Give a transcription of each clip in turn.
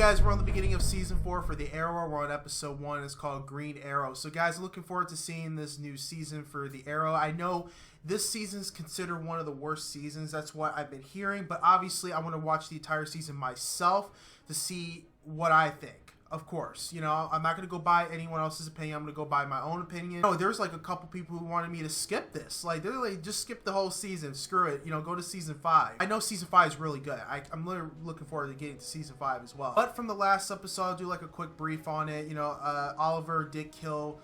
guys, we're on the beginning of season 4 for the Arrow. We're on episode 1. It's called Green Arrow. So guys, looking forward to seeing this new season for the Arrow. I know this season's considered one of the worst seasons. That's what I've been hearing. But obviously, I want to watch the entire season myself to see what I think. Of course, you know, I'm not going to go by anyone else's opinion. I'm going to go by my own opinion. No, there's like a couple people who wanted me to skip this. Like, they're like, just skip the whole season. Screw it. You know, go to season 5. I know season 5 is really good. I'm literally looking forward to getting to season 5 as well. But from the last episode, I'll do like a quick brief on it. You know, Oliver did kill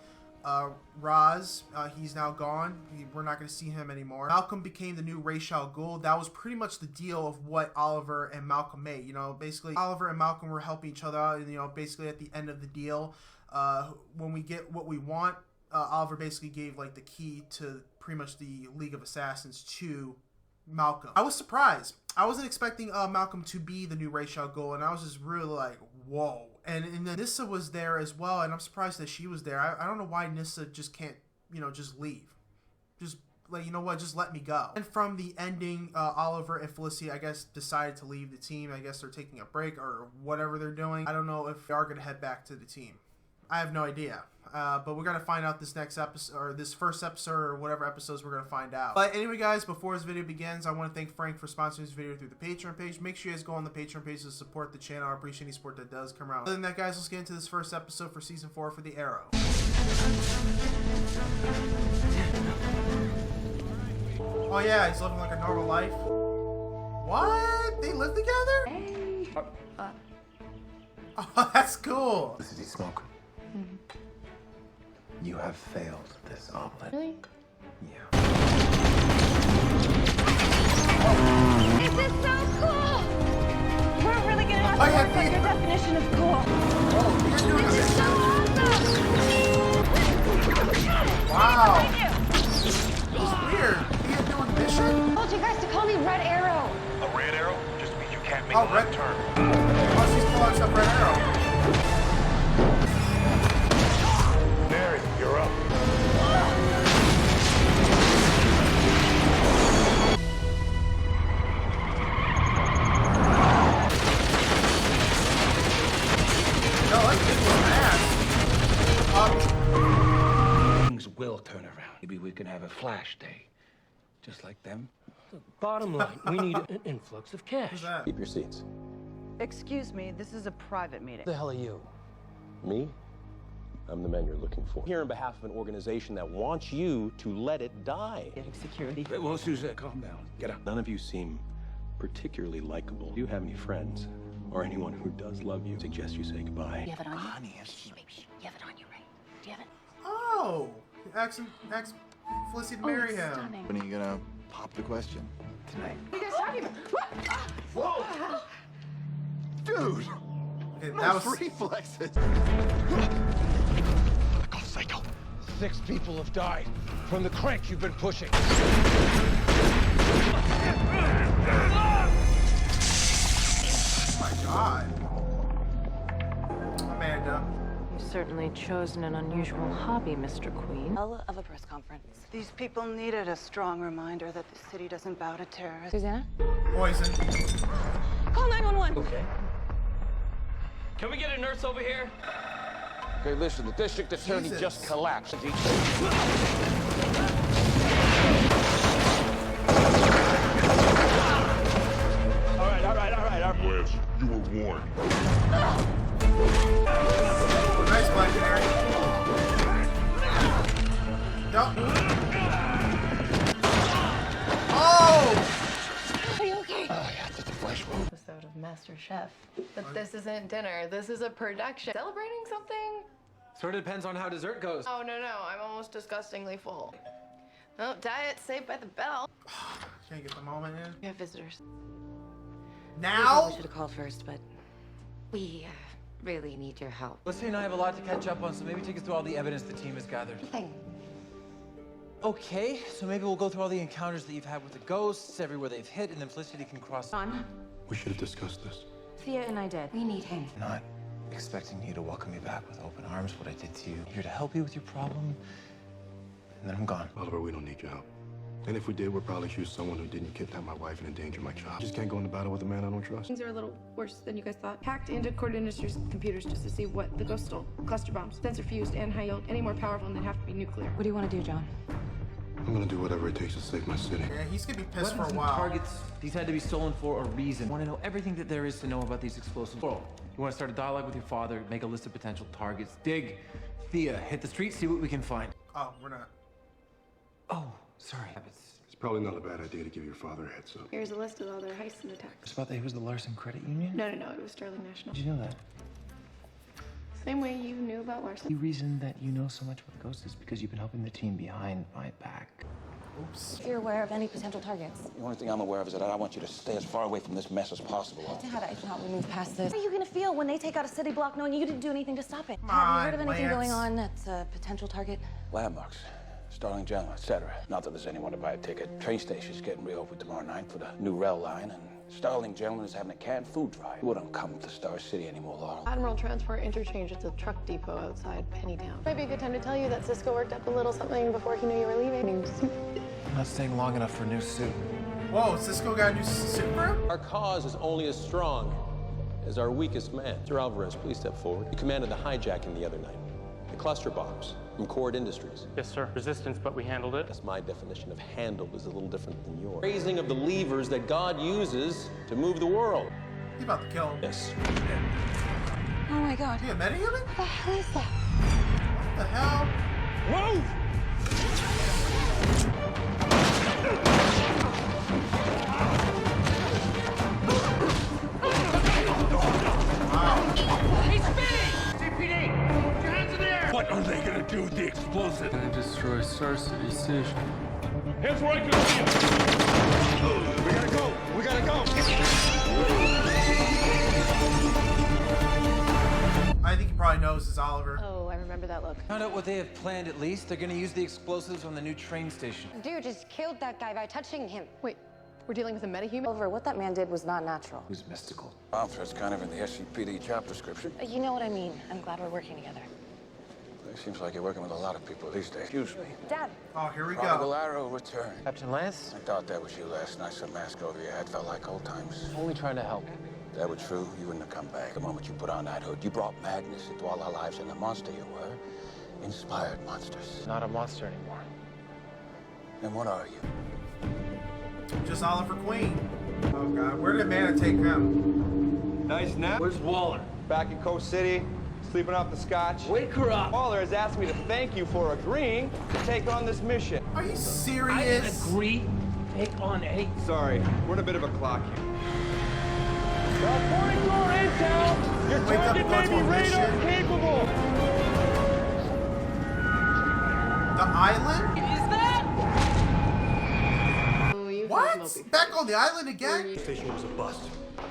Roz. He's now gone. We're not going to see him anymore. Malcolm became the new Ra's al Ghul. That was pretty much the deal of what Oliver and Malcolm made. You know, basically Oliver and Malcolm were helping each other out, and you know, basically at the end of the deal, when we get what we want, Oliver basically gave like the key to pretty much the League of Assassins to Malcolm. I was surprised. I wasn't expecting Malcolm to be the new Ra's al Ghul, and I was just really like, whoa. And then Nyssa was there as well, and I'm surprised that she was there. I don't know why Nyssa just can't, you know, just leave. Just, like, you know what, just let me go. And from the ending, Oliver and Felicity, I guess, decided to leave the team. I guess they're taking a break or whatever they're doing. I don't know if they are going to head back to the team. I have no idea. But we're going to find out this next episode, or this first episode, or whatever episodes we're going to find out. But anyway, guys, before this video begins, I want to thank Frank for sponsoring this video through the Patreon page. Make sure you guys go on the Patreon page to support the channel. I appreciate any support that does come around. Other than that, guys, let's get into this first episode for season 4 for the Arrow. Oh yeah, he's living like a normal life. What? They live together? Hey. Oh, that's cool. This is he smoke. You have failed this omelet. Really? Yeah. This is so cool! We're really gonna have to work on your definition of cool. Oh, you're doing This is so awesome! Wow. It's weird. You're doing mission? I told you guys to call me Red Arrow. A red arrow just means you can't make Oh, a left turn. Oh, she's pulling up Red Arrow. Mary, you're up. No, let's get this ass. Things will turn around. Maybe we can have a flash day. Just like them. Bottom line, we need an influx of cash. Who's that? Keep your seats. Excuse me, this is a private meeting. What the hell are you? Me? I'm the man you're looking for. Here on behalf of an organization that wants you to let it die. Getting security. Well, Suzette, calm down. Get up. None of you seem particularly likable. Do you have any friends or anyone who does love you? Suggest you say goodbye. You have it on you? Honey, Shh, baby, shh. You have it on you, right? Do you have it? Oh, ask Felicity to marry him. Stunning. When are you gonna pop the question? tonight. What are you guys talking about? Whoa! Dude! Okay, that Nice was reflexes! Go psycho. 6 people have died from the crank you've been pushing. oh my god. Amanda. You've certainly chosen an unusual hobby, Mr. Queen. Hell of a press conference. These people needed a strong reminder that the city doesn't bow to terrorists. Susanna? Poison. Call 911. Okay. Can we get a nurse over here? Okay, listen, the district attorney Jesus. just collapsed. All right. Wes, you were warned. Nice Black Canary. No. Oh! Are you okay? Oh, yeah, it's just a flash wound. Episode of Master Chef. But this isn't dinner. This is a production. Celebrating something? Sort of depends on how dessert goes. Oh, no. I'm almost disgustingly full. Oh, diet saved by the bell. Can't get the moment in. We have visitors. Now? We should have called first, but we really need your help. Felicity and I have a lot to catch up on, so maybe take us through all the evidence the team has gathered. Okay, so maybe we'll go through all the encounters that you've had with the ghosts, everywhere they've hit, and then Felicity can cross. We should have discussed this. Thea and I did. We need him. Not expecting you to welcome me back with open arms, what I did to you. Here to help you with your problem, and then I'm gone. Oliver, we don't need your help. And if we did, we'd probably choose someone who didn't kidnap my wife and endanger my child. Just can't go into battle with a man I don't trust. Things are a little worse than you guys thought. Hacked into Cord Industries' computers just to see what the ghost stole. Cluster bombs, sensor fused and high yield. Any more powerful and they'd have to be nuclear. What do you want to do, John? I'm gonna do whatever it takes to save my city. Yeah, he's gonna be pissed Weapons for a and while. targets, these had to be stolen for a reason. I want to know everything that there is to know about these explosives. You want to start a dialogue with your father, make a list of potential targets, dig, Thea, hit the street, see what we can find. Oh, we're not. Oh, sorry. It's probably not a bad idea to give your father a heads up. Here's a list of all their heists and attacks. It's about that he was the Larson Credit Union? No, it was Sterling National. Did you know that? Same way you knew about Larson. The reason that you know so much about Ghost is because you've been helping the team behind my back. Oops. You're aware of any potential targets? The only thing I'm aware of is that I want you to stay as far away from this mess as possible. Dad, I thought we moved past this. How are you gonna feel when they take out a city block knowing you didn't do anything to stop it? Come Have you on, heard of anything Lance. going on that's a potential target? Landmarks, Starling General, etc. Not that there's anyone to buy a ticket. Train station's getting reopened tomorrow night for the new rail line, and Starling General is having a canned food drive. You wouldn't come to Star City anymore, Laurel. Admiral Transport Interchange at the truck depot outside Pennytown. Might be a good time to tell you that Cisco worked up a little something before he knew you were leaving. I'm not staying long enough for a new suit. Whoa, Cisco got a new suit for him? Our cause is only as strong as our weakest man. Mr. Alvarez, please step forward. You commanded the hijacking the other night. The cluster bombs from Cord Industries. Yes, sir. Resistance, but we handled it. That's my definition of handle is a little different than yours. Raising of the levers that God uses to move the world. He's about to kill him. Yes. Oh my god. He a metahuman? What the hell is that? What the hell? Move! What are they gonna do with the explosive? Gonna destroy Star City Station. Here's where I can see him. We gotta go. We gotta go. I think he probably knows it's Oliver. Oh, I remember that look. Found out what they have planned at least. They're gonna use the explosives on the new train station. Dude just killed that guy by touching him. Wait, we're dealing with a metahuman? Over, what that man did was not natural. Who's mystical? It's kind of in the SCPD job description. You know what I mean. I'm glad we're working together. It seems like you're working with a lot of people these days. Excuse me. Dad. Oh, here we Prodigal go. Arrow return. Captain Lance? I thought that was you last night. Some mask over your head felt like old times. Only trying to help. If that were true, you wouldn't have come back. The moment you put on that hood, you brought madness into all our lives, and the monster you were inspired monsters. Not a monster anymore. And what are you? Just Oliver Queen. Oh god, where did Mana take him? Nice nap. Where's Waller? Back in Coast City, sleeping off the scotch. Wake her up! Waller has asked me to thank you for agreeing to take on this mission. Are you I serious? didn't agree. Take on a... Sorry, we're in a bit of a clock here. According to our intel, your Wake up target and go may to be a radar mission. capable. The island? Is that? Oh, you What? Back on the island again? The station was a bust.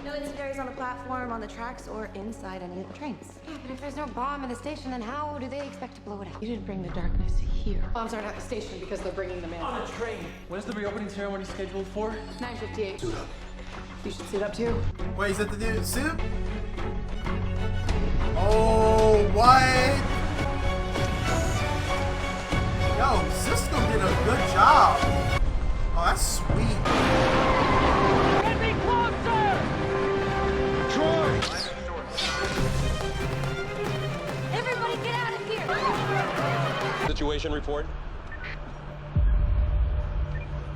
No incendiaries on the platform, on the tracks, or inside any of the trains. Yeah, but if there's no bomb in the station, then how do they expect to blow it out? You didn't bring the darkness here. Oh, I'm sorry, not the station, because they're bringing them in. On a train. When's the reopening ceremony scheduled for? 9:58. Suit up. You should suit up too. Wait, is that the new suit? Oh, what? Yo, Cisco did a good job. Oh, that's sweet. Get me closer! Troy! Everybody get out of here! Situation report.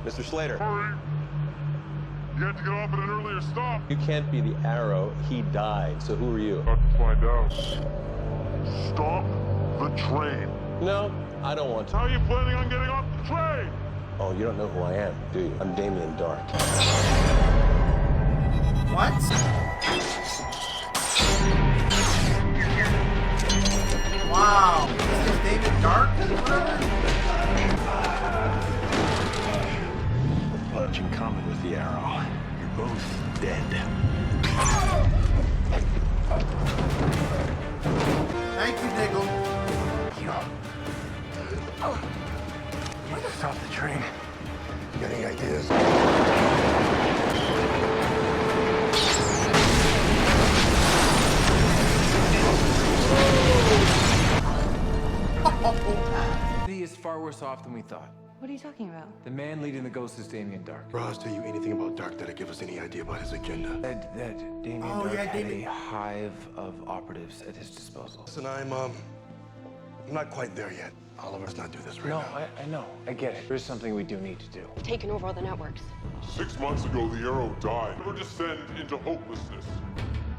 Mr. Slater. You had to get off at an earlier stop. You can't be the Arrow. He died. So who are you? About to find out. Stop the train. No, I don't want to. How are you planning on getting off the train? Oh, you don't know who I am, do you? I'm Damien Dark. What? Wow. This is David Dark? Much in common with the Arrow. You're both dead. Thank you, Diggle. Stop the train. You got any ideas? He is far worse off than we thought. What are you talking about? The man leading the ghost is Damien Dark. Ross, tell you anything about Dark that'll give us any idea about his agenda? That Damien Dark had a hive of operatives at his disposal. Listen, I'm not quite there yet. Oliver's not do this right now. No, I know. I get it. There's something we do need to do. Taking over all the networks. 6 months ago, the Arrow died. Never descend into hopelessness.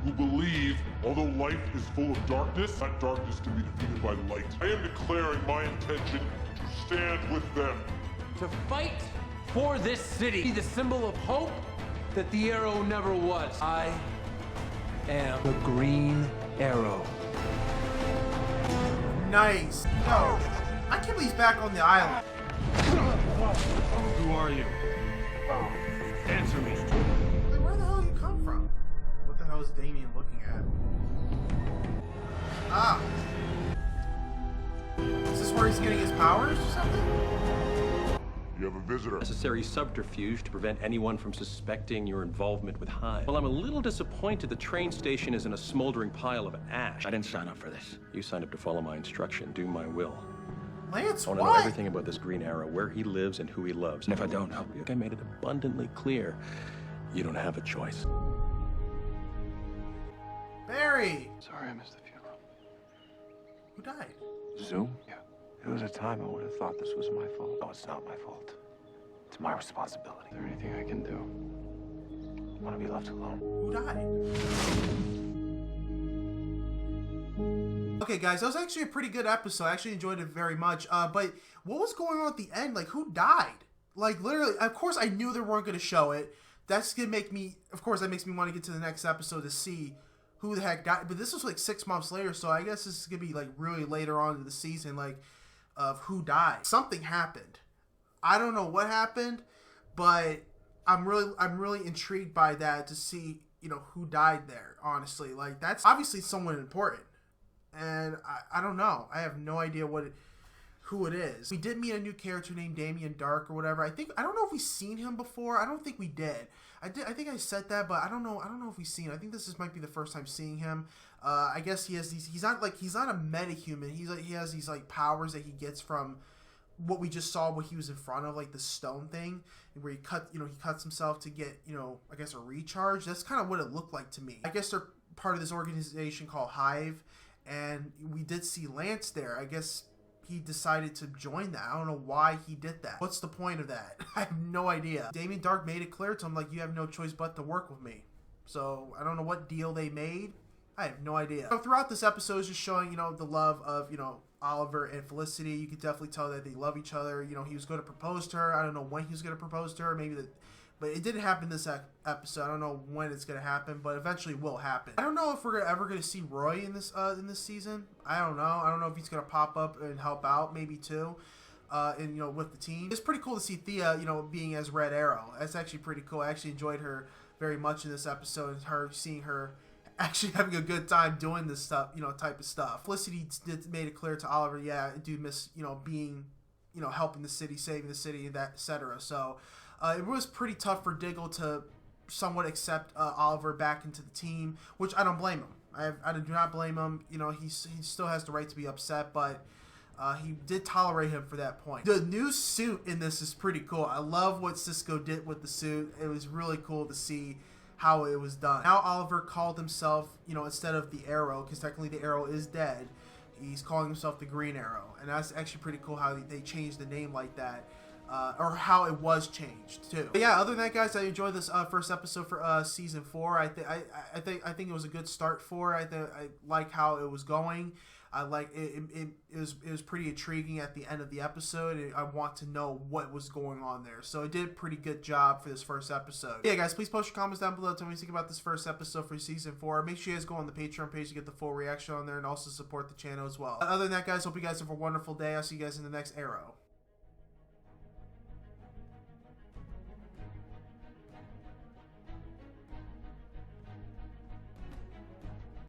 Who believe, although life is full of darkness, that darkness can be defeated by light. I am declaring my intention to stand with them. To fight for this city. Be the symbol of hope that the Arrow never was. I am the Green Arrow. Nice. No. I can't believe he's back on the island. Who are you? Answer me. Wait, where the hell did you come from? What the hell is Damien looking at? Ah. Is this where he's getting his powers or something? You have a visitor. Necessary subterfuge to prevent anyone from suspecting your involvement with Hive. Well, I'm a little disappointed the train station is in a smoldering pile of ash. I didn't sign up for this. You signed up to follow my instruction, do my will. Lance, I want to know everything about this Green Arrow, where he lives and who he loves. And if I don't help you, I made it abundantly clear. You don't have a choice. Barry! Sorry I missed the funeral. Who died? Zoom? Yeah. There was a time I would have thought this was my fault. No, it's not my fault. It's my responsibility. Is there anything I can do? I want to be left alone. Who died? Okay, guys, that was actually a pretty good episode. I actually enjoyed it very much. But what was going on at the end? Like, who died? Like, literally, of course, I knew they weren't going to show it. That's going to make me, of course, that makes me want to get to the next episode to see who the heck died. But this was like 6 months later, so I guess this is going to be like really later on in the season, like, of who died. Something happened. I don't know what happened, but I'm really intrigued by that to see, you know, who died there, honestly. Like, that's obviously someone important. And I don't know. I have no idea who it is. We did meet a new character named Damien Dark or whatever. I don't know if we've seen him before. I don't think we did. I think I said that, but I don't know if we've seen him. I think this might be the first time seeing him. I guess he has these, he's not a metahuman. He has these like powers that he gets from what we just saw what he was in front of, like the stone thing where he cuts himself to get, you know, I guess a recharge. That's kind of what it looked like to me. I guess they're part of this organization called Hive, and we did see Lance there. I guess he decided to join that. I don't know why he did that. What's the point of that? I have no idea. Damien Dark made it clear to him, like, you have no choice but to work with me. So I don't know what deal they made. I have no idea. So throughout this episode is just showing, you know, the love of, you know, Oliver and Felicity. You could definitely tell that they love each other. You know, he was going to propose to her. I don't know when he was going to propose to her. But it didn't happen this episode. I don't know when it's going to happen, but eventually will happen. I don't know if we're ever going to see Roy in this season. I don't know. I don't know if he's going to pop up and help out, maybe too, and, you know, with the team. It's pretty cool to see Thea, you know, being as Red Arrow. That's actually pretty cool. I actually enjoyed her very much in this episode. Seeing her actually having a good time doing this stuff, you know, type of stuff. Felicity made it clear to Oliver, yeah, I do miss, you know, being, you know, helping the city, saving the city, that etc. So it was pretty tough for Diggle to somewhat accept Oliver back into the team, which I don't blame him. I do not blame him. You know, he still has the right to be upset, but he did tolerate him for that point. The new suit in this is pretty cool. I love what Cisco did with the suit. It was really cool to see how it was done. Now Oliver called himself, you know, instead of the Arrow, because technically the Arrow is dead, he's calling himself the Green Arrow. And that's actually pretty cool how they changed the name like that. Or how it was changed too. But yeah, other than that, guys, I enjoyed this first episode for season 4. I think it was a good start for it. I like how it was going. I like it was pretty intriguing at the end of the episode. I want to know what was going on there. So it did a pretty good job for this first episode. Yeah, guys, please post your comments down below. Tell me what you think about this first episode for season 4. Make sure you guys go on the Patreon page to get the full reaction on there and also support the channel as well. Other than that, guys, hope you guys have a wonderful day. I'll see you guys in the next Arrow.